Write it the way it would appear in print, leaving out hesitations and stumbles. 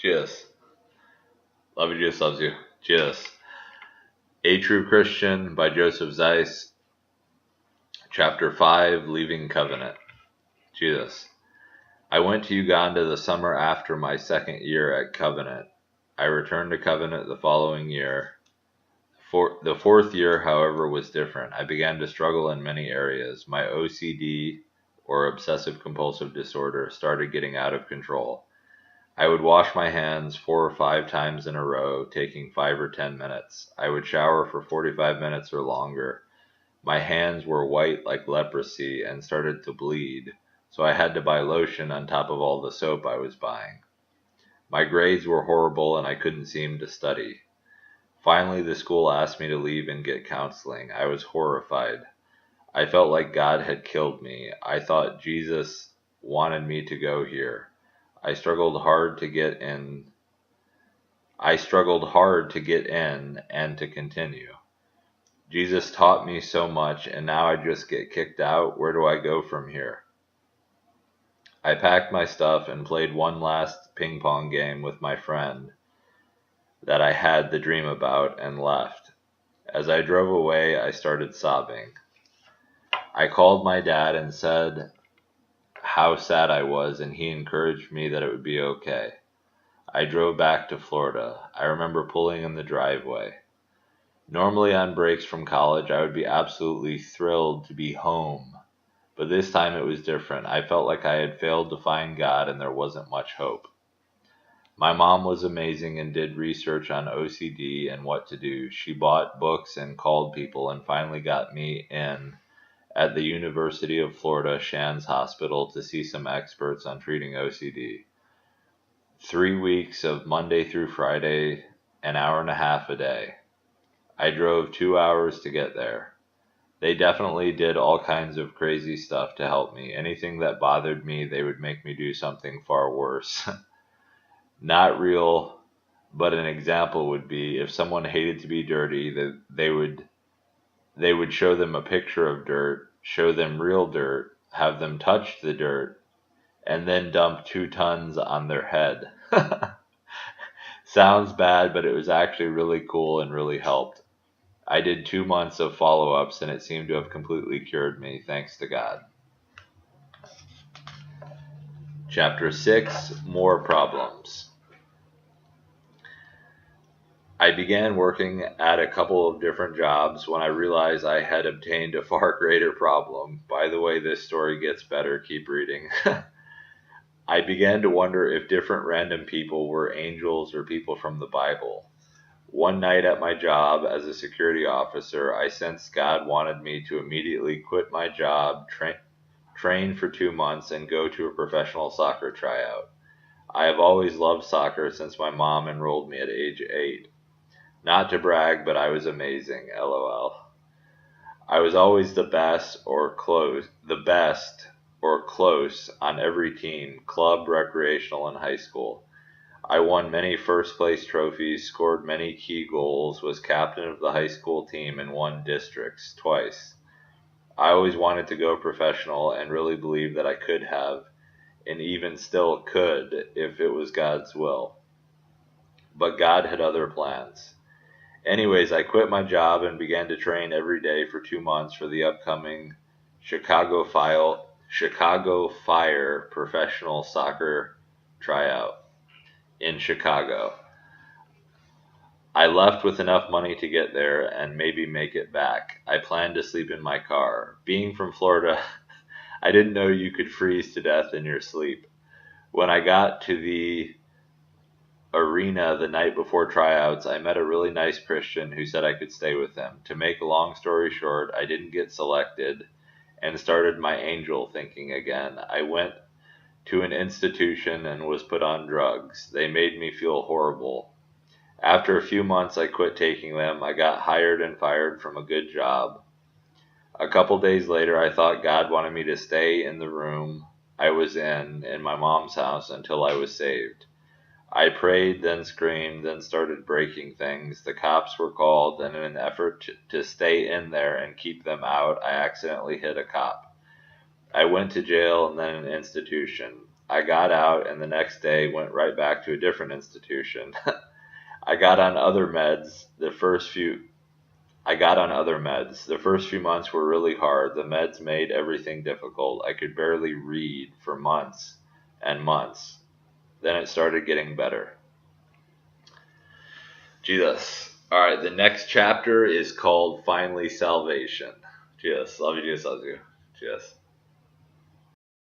Jesus. Love you, Jesus loves you. Jesus. A True Christian by Joseph Zeiss. Chapter 5, Leaving Covenant. Jesus. I went to Uganda the summer after my second year at Covenant. I returned to Covenant the following year. The fourth year, however, was different. I began to struggle in many areas. My OCD, or obsessive compulsive disorder, started getting out of control. I would wash my hands 4 or 5 times in a row, taking 5 or 10 minutes. I would shower for 45 minutes or longer. My hands were white like leprosy and started to bleed, so I had to buy lotion on top of all the soap I was buying. My grades were horrible and I couldn't seem to study. Finally, the school asked me to leave and get counseling. I was horrified. I felt like God had killed me. I thought Jesus wanted me to go here. I struggled hard to get in and to continue. Jesus taught me so much, and now I just get kicked out. Where do I go from here? I packed my stuff and played one last ping pong game with my friend that I had the dream about and left. As I drove away, I started sobbing. I called my dad and said how sad I was, and he encouraged me that it would be okay. I drove back to Florida. I remember pulling in the driveway. Normally on breaks from college, I would be absolutely thrilled to be home, but this time it was different. I felt like I had failed to find God and there wasn't much hope. My mom was amazing and did research on OCD and what to do. She bought books and called people and finally got me in at the University of Florida Shands Hospital to see some experts on treating OCD. 3 weeks of Monday through Friday, an hour and a half a day. I drove 2 hours to get there. They definitely did all kinds of crazy stuff to help me. Anything that bothered me, they would make me do something far worse. Not real, but an example would be if someone hated to be dirty, they would show them a picture of dirt, show them real dirt, have them touch the dirt, and then dump 2 tons on their head. Sounds bad, but it was actually really cool and really helped. I did 2 months of follow-ups and it seemed to have completely cured me, thanks to God. Chapter 6, More Problems. I began working at a couple of different jobs when I realized I had obtained a far greater problem. By the way, this story gets better. Keep reading. I began to wonder if different random people were angels or people from the Bible. One night at my job as a security officer, I sensed God wanted me to immediately quit my job, train for 2 months, and go to a professional soccer tryout. I have always loved soccer since my mom enrolled me at age 8. Not to brag, but I was amazing, LOL. I was always the best or close on every team, club, recreational, and high school. I won many first place trophies, scored many key goals, was captain of the high school team, and won districts twice. I always wanted to go professional and really believed that I could have, and even still could if it was God's will. But God had other plans. Anyways, I quit my job and began to train every day for 2 months for the upcoming Chicago Fire professional soccer tryout in Chicago. I left with enough money to get there and maybe make it back. I planned to sleep in my car. Being from Florida, I didn't know you could freeze to death in your sleep. When I got to the arena the night before tryouts, I met a really nice Christian who said I could stay with him. To make a long story short, I didn't get selected and started my angel thinking again. I went to an institution and was put on drugs. They made me feel horrible. After a few months, I quit taking them. I got hired and fired from a good job. A couple days later, I thought God wanted me to stay in the room I was in my mom's house until I was saved. I prayed, then screamed, then started breaking things. The cops were called, and in an effort to stay in there and keep them out, I accidentally hit a cop. I went to jail and then an institution. I got out and the next day went right back to a different institution. I got on other meds. I got on other meds. The first few months were really hard. The meds made everything difficult. I could barely read for months and months. Then it started getting better. Jesus. All right, the next chapter is called Finally Salvation. Jesus. Love you, Jesus. Loves you. Jesus.